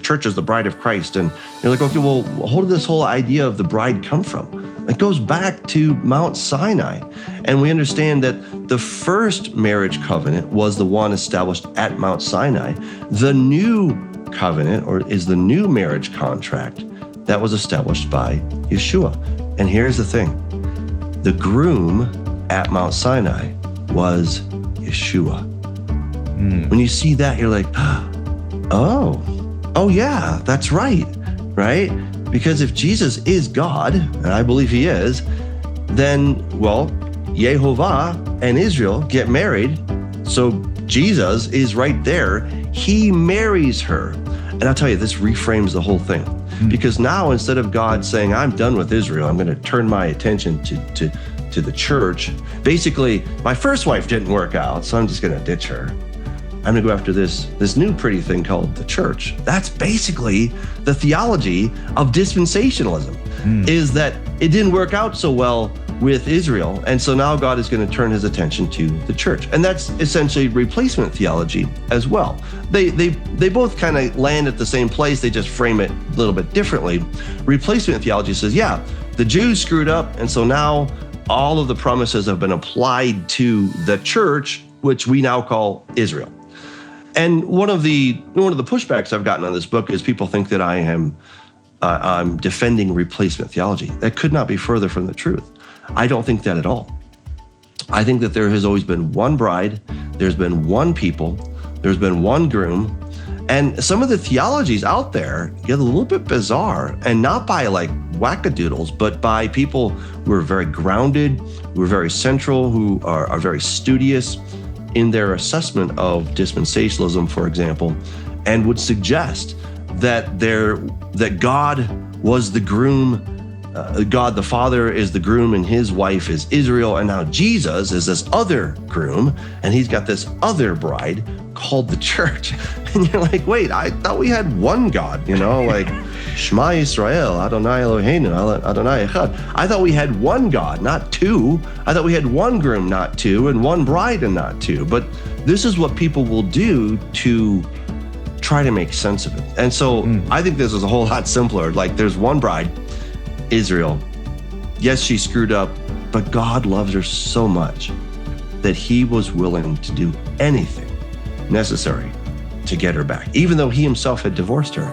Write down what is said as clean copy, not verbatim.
church is the bride of Christ. And you're like, okay, well, where did this whole idea of the bride come from? It goes back to Mount Sinai. And we understand that the first marriage covenant was the one established at Mount Sinai. The new covenant, or is the new marriage contract, that was established by Yeshua. And here's the thing. The groom at Mount Sinai was Yeshua. When you see that, you're like, oh yeah, that's right? Because if Jesus is God, and I believe he is, then, well, Yehovah and Israel get married. So Jesus is right there. He marries her. And I'll tell you, this reframes the whole thing. Because now, instead of God saying, I'm done with Israel, I'm going to turn my attention to the church. Basically, my first wife didn't work out, so I'm just going to ditch her. I'm going to go after this new pretty thing called the church. That's basically the theology of dispensationalism, is that it didn't work out so well with Israel. And so now God is going to turn his attention to the church. And that's essentially replacement theology as well. They both kind of land at the same place. They just frame it a little bit differently. Replacement theology says, yeah, the Jews screwed up. And so now all of the promises have been applied to the church, which we now call Israel. And one of the pushbacks I've gotten on this book is people think that I'm defending replacement theology. That could not be further from the truth. I don't think that at all. I think that there has always been one bride, there's been one people, there's been one groom, and some of the theologies out there get a little bit bizarre, and not by like wackadoodles, but by people who are very grounded, who are very central, who are very studious in their assessment of dispensationalism, for example, and would suggest that God was the groom, God the Father is the groom and his wife is Israel, and now Jesus is this other groom, and he's got this other bride called the church. And you're like, wait, I thought we had one God, like Shema Yisrael, Adonai Eloheinu, Adonai Echad. I thought we had one God, not two. I thought we had one groom, not two, and one bride and not two. But this is what people will do to try to make sense of it. And so I think this is a whole lot simpler. Like, there's one bride, Israel. Yes, she screwed up, but God loves her so much that he was willing to do anything necessary to get her back, even though he himself had divorced her.